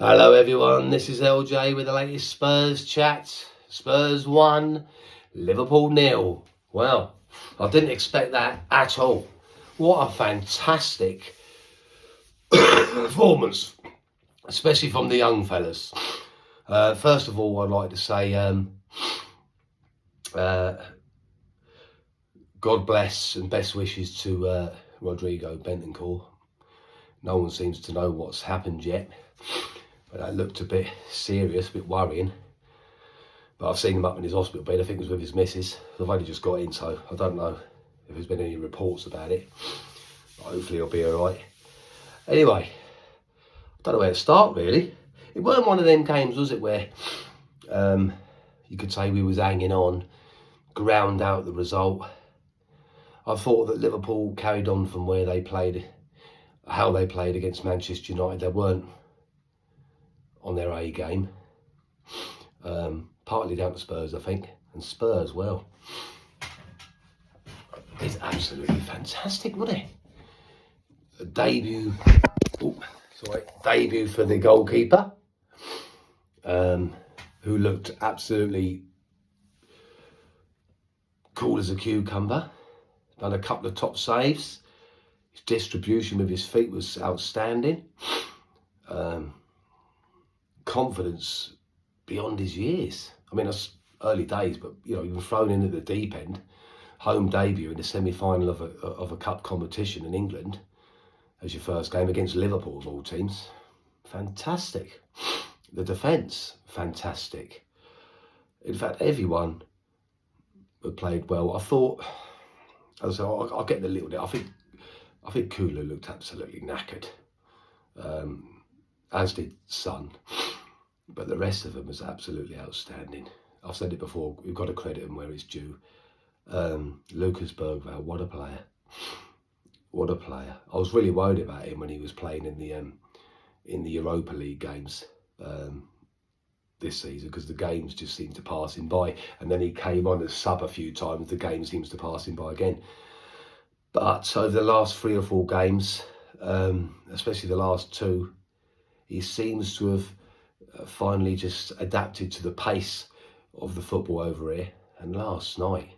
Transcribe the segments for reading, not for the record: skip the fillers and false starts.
Hello everyone, this is LJ with the latest Spurs chat. Spurs 1, Liverpool 0. Well, I didn't expect that at all. What a fantastic performance, especially from the young fellas. First of all, I'd like to say God bless and best wishes to Rodrigo Bentancur. No one seems to know what's happened yet, but that looked a bit serious, a bit worrying. But I've seen him up in his hospital bed. I think it was with his missus. I've only just got in, so I don't know if there's been any reports about it. But hopefully he'll be all right. Anyway, I don't know where to start, really. It weren't one of them games, was it, where you could say we was hanging on, ground out the result. I thought that Liverpool carried on from where they played, how they played against Manchester United. They weren't on their A game. Partly down to Spurs, I think. And Spurs, well, it's absolutely fantastic, wasn't it? A debut for the goalkeeper, who looked absolutely cool as a cucumber. Done a couple of top saves. His distribution with his feet was outstanding. Confidence beyond his years. I mean, it's early days, but you know, he was thrown in at the deep end. Home debut in the semi-final of a cup competition in England as your first game against Liverpool of all teams. Fantastic. The defence, fantastic. In fact, everyone played well. I thought, as I said, I'll get the little bit. I think Kula looked absolutely knackered, as did Son. But the rest of them was absolutely outstanding. I've said it before, we've got to credit him where it's due. Lucas Bergvall, what a player. What a player. I was really worried about him when he was playing in the Europa League games this season, because the games just seemed to pass him by. And then he came on as sub a few times, the game seems to pass him by again. But over the last 3 or 4 games, especially the last 2, he seems to have finally just adapted to the pace of the football over here. And last night,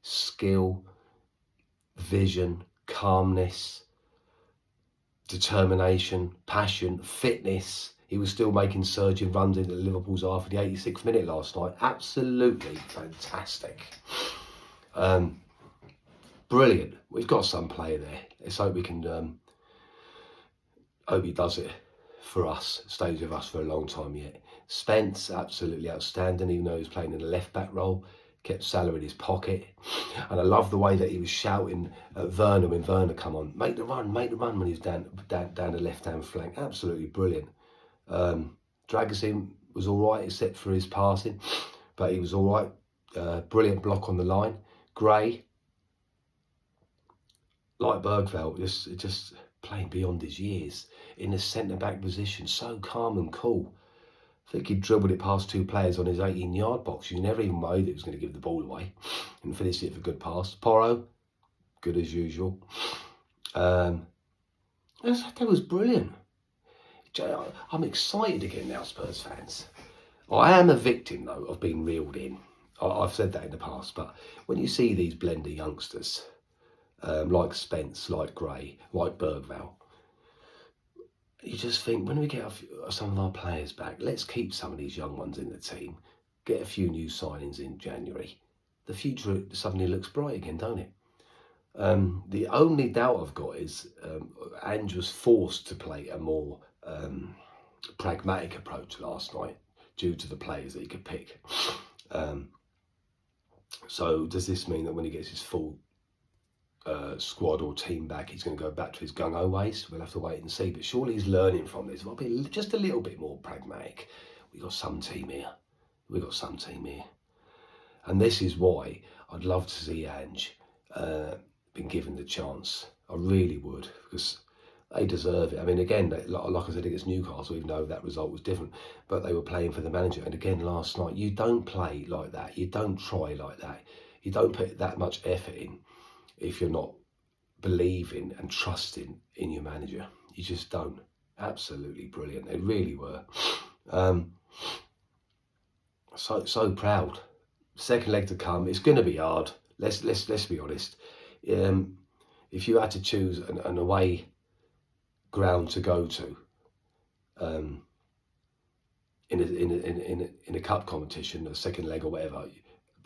skill, vision, calmness, determination, passion, fitness. He was still making surging runs into Liverpool's half in the 86th minute last night. Absolutely fantastic. Brilliant. We've got some player there. Let's hope we can hope he does it for us, stays with us for a long time yet. Spence, absolutely outstanding, even though he was playing in the left-back role. Kept Salah in his pocket. And I love the way that he was shouting at Werner when Werner come on. Make the run, when he was down the left-hand flank. Absolutely brilliant. Dragusin was all right, except for his passing. But he was all right. Brilliant block on the line. Gray, like Bergvall, just playing beyond his years in the centre-back position, so calm and cool. I think he dribbled it past 2 players on his 18-yard box. You never even worried it was going to give the ball away and finished it for a good pass. Porro, good as usual. That was brilliant. I'm excited again now, Spurs fans. I am a victim, though, of being reeled in. I've said that in the past, but when you see these blender youngsters, like Spence, like Gray, like Bergvall, you just think, when we get some of our players back, let's keep some of these young ones in the team, get a few new signings in January. The future suddenly looks bright again, don't it? The only doubt I've got is Ange was forced to play a more pragmatic approach last night due to the players that he could pick. So does this mean that when he gets his full squad or team back, he's going to go back to his gung-ho ways? We'll have to wait and see, but surely he's learning from this. We'll be just a little bit more pragmatic. We've got some team here. And this is why I'd love to see Ange been given the chance. I really would, because they deserve it. I mean, again, like I said against Newcastle, even though that result was different, but they were playing for the manager. And again, last night, you don't play like that. You don't try like that. You don't put that much effort in if you're not believing and trusting in your manager. You just don't. Absolutely brilliant. They really were. So proud. Second leg to come. It's going to be hard. Let's be honest. If you had to choose an away ground to go to, in a cup competition, a second leg or whatever,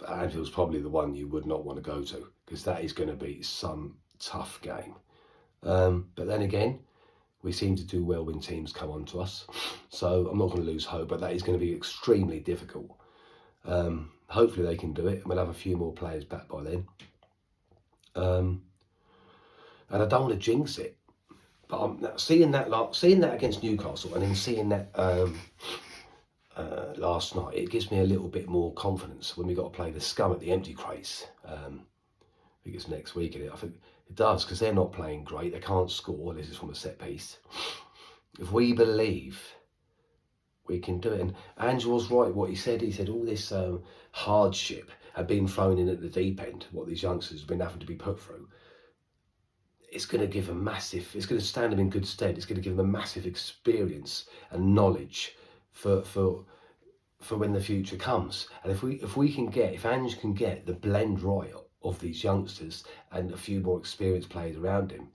Anfield's probably the one you would not want to go to, because that is going to be some tough game. But then again, we seem to do well when teams come on to us, so I'm not going to lose hope, but that is going to be extremely difficult. Hopefully they can do it, and we'll have a few more players back by then. And I don't want to jinx it, but I'm seeing that against Newcastle, and then seeing that last night, it gives me a little bit more confidence when we got to play the scum at the empty crates. I think it's next week, I think it does, because they're not playing great. They can't score. This is from a set piece. If we believe, we can do it. And Andrew was right what he said. He said all this hardship had been thrown in at the deep end, what these youngsters have been having to be put through. It's going to give them massive, it's going to stand them in good stead. It's going to give them a massive experience and knowledge for when the future comes. And if Ange can get the blend right of these youngsters and a few more experienced players around him,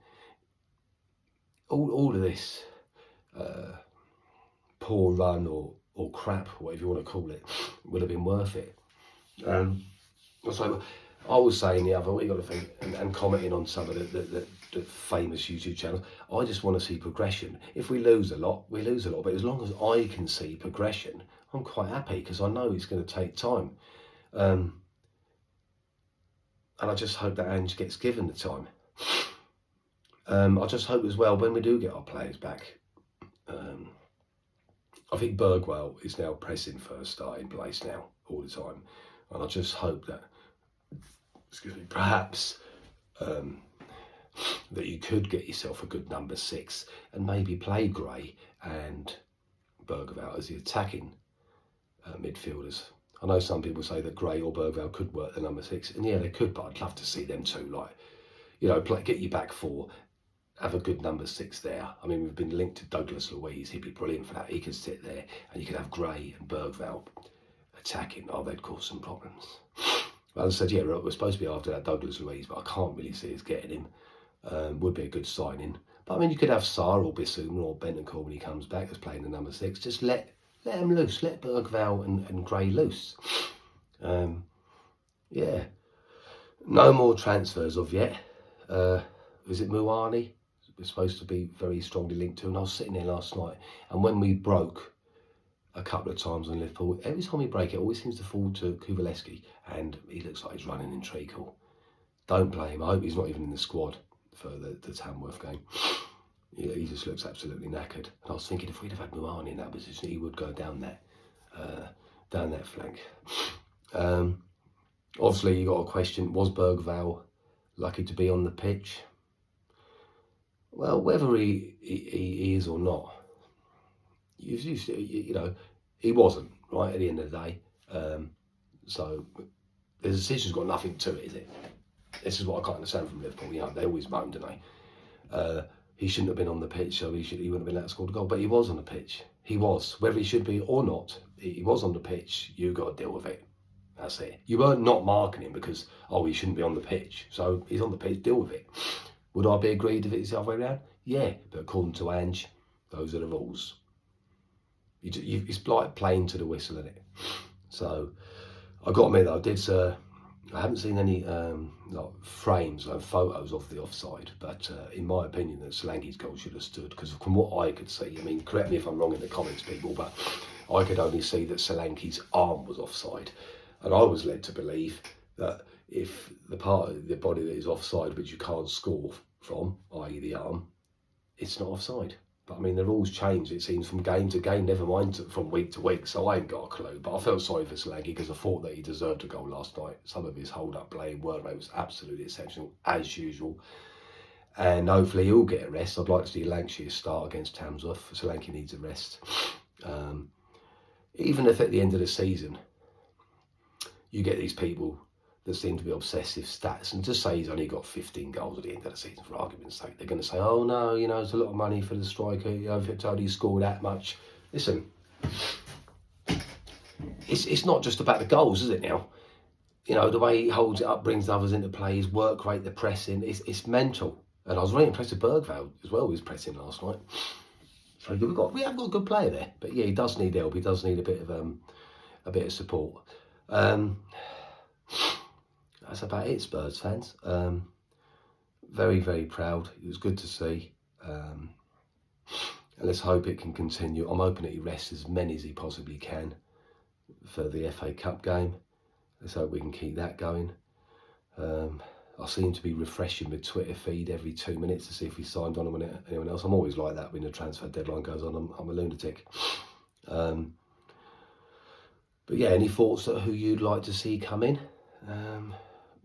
all of this poor run or crap, whatever you want to call it, would have been worth it. So I was saying the other week, got to think, and commenting on some of the famous YouTube channels, I just want to see progression. If we lose a lot, we lose a lot, but as long as I can see progression, I'm quite happy, because I know it's going to take time. And I just hope that Ange gets given the time. I just hope as well, when we do get our players back, I think Bergwell is now pressing for a starting place now all the time. And I just hope that, perhaps that you could get yourself a good number 6 and maybe play Gray and Bergwall as the attacking midfielders. I know some people say that Gray or Bergwall could work the number 6, and yeah, they could, but I'd love to see them two, get you back 4, have a good number 6 there. I mean, we've been linked to Douglas Luiz. He'd be brilliant for that. He could sit there, and you could have Gray and Bergwall attacking. Oh, they'd cause some problems. But as I said, yeah, we're supposed to be after that Douglas Luiz, but I can't really see us getting him. Would be a good signing. But I mean, you could have Sarr or Bissouma or Bentancur when he comes back as playing the number 6. Just let him loose. Let Bergwall and Gray loose. Yeah. No more transfers of yet. Is it Muani? We're supposed to be very strongly linked to. And I was sitting there last night, and when we broke a couple of times on LiVARpool, every time we break, it always seems to fall to Kuwalewski, and he looks like he's running in treacle. Don't play him. I hope he's not even in the squad for the Tamworth game. Yeah, he just looks absolutely knackered. And I was thinking, if we'd have had Muani in that position, he would go down that flank. Obviously, you got a question: was Bergwall lucky to be on the pitch? Well, whether he is or not, he wasn't, right, at the end of the day. So the decision's got nothing to it, is it? This is what I can't understand from LiVARpool. They always moan, don't they? He shouldn't have been on the pitch, so he wouldn't have been allowed to score the goal. But he was on the pitch. He was. Whether he should be or not, he was on the pitch. You got to deal with it. That's it. You weren't not marking him because, he shouldn't be on the pitch. So he's on the pitch, deal with it. Would I be agreed if it's the other way around? Yeah, but according to Ange, those are the rules. It's like playing to the whistle, isn't it? So I got to admit, though, I haven't seen any frames and photos of the offside, but in my opinion, that Solanke's goal should have stood, because from what I could see, I mean, correct me if I'm wrong in the comments, people, but I could only see that Solanke's arm was offside, and I was led to believe that if the part of the body that is offside, which you can't score from, i.e. the arm, it's not offside. But I mean, the rules change, it seems, from game to game, never mind from week to week, so I ain't got a clue. But I felt sorry for Solanke, because I thought that he deserved a goal last night. Some of his hold-up play and work rate was absolutely exceptional, as usual. And hopefully he'll get a rest. I'd like to see Lancashire start against Tamworth. Solanke needs a rest. Even if at the end of the season, you get these people that seem to be obsessive stats, and just say he's only got 15 goals at the end of the season, for argument's sake, they're going to say, oh no, you know, it's a lot of money for the striker, you know, if it's only scored that much. Listen, it's not just about the goals, is it now? You know, the way he holds it up, brings others into play, his work rate, the pressing, it's mental. And I was really impressed with Bergvall as well, with his pressing last night. So we have got a good player there, but yeah, he does need help. He does need a bit of support. That's about it, Spurs fans. Very, very proud. It was good to see. And let's hope it can continue. I'm hoping that he rests as many as he possibly can for the FA Cup game. Let's hope we can keep that going. I seem to be refreshing my Twitter feed every 2 minutes to see if he signed on with anyone else. I'm always like that when the transfer deadline goes on. I'm a lunatic. But yeah, any thoughts on who you'd like to see come in?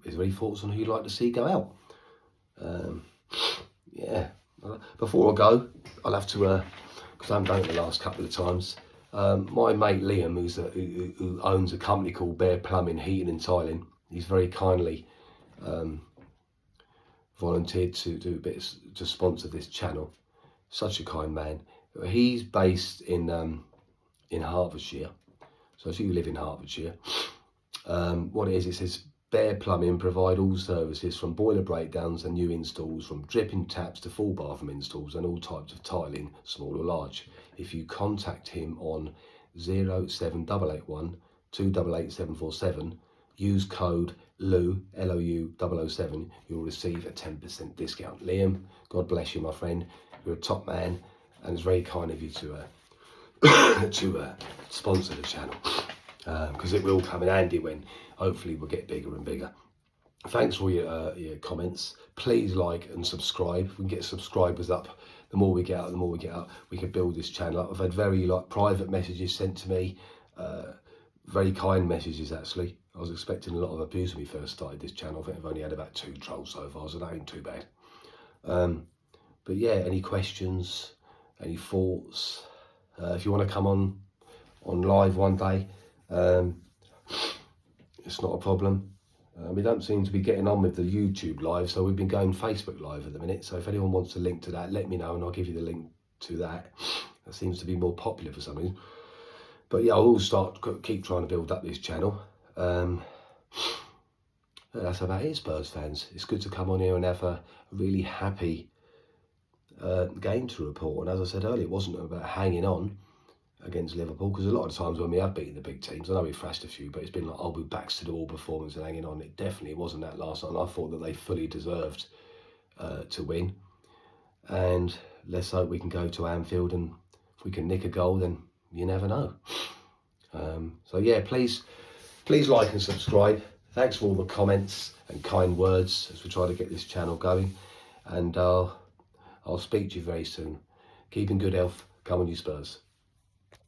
Is there any thoughts on who you'd like to see go out? Yeah. Before I go, I'll have to, because I haven't done it the last couple of times. My mate Liam, who owns a company called Bear Plumbing, Heating and Tiling, he's very kindly volunteered to do a bit to sponsor this channel. Such a kind man. He's based in Hertfordshire. So if you live in Hertfordshire, what it is, it says Bear Plumbing provide all services from boiler breakdowns and new installs, from dripping taps to full bathroom installs and all types of tiling, small or large. If you contact him on 07881 288 747, use code LOU, LOU 007, you'll receive a 10% discount. Liam, God bless you, my friend. You're a top man, and it's very kind of you to sponsor the channel, because it will come in handy when hopefully we'll get bigger and bigger. Thanks for your comments. Please like and subscribe. If we can get subscribers up, the more we get out, we can build this channel up. I've had very private messages sent to me, very kind messages actually. I was expecting a lot of abuse when we first started this channel. I think I've only had about 2 trolls so far, so that ain't too bad. But yeah, any questions, any thoughts? If you want to come on live one day, it's not a problem. We don't seem to be getting on with the YouTube live, so we've been going Facebook live at the minute. So if anyone wants a link to that, let me know and I'll give you the link to that. That seems to be more popular for some reason. But yeah, I will keep trying to build up this channel. That's about it, Spurs fans. It's good to come on here and have a really happy game to report. And as I said earlier, it wasn't about hanging on against Liverpool, because a lot of times when we have beaten the big teams, I know we thrashed a few, but it's been like, oh, we're backs to the wall performance and hanging on. It definitely wasn't that last night. And I thought that they fully deserved to win. And let's hope we can go to Anfield, and if we can nick a goal, then you never know. So yeah, please like and subscribe. Thanks for all the comments and kind words as we try to get this channel going. And I'll speak to you very soon. Keep in good health. Come on, you Spurs.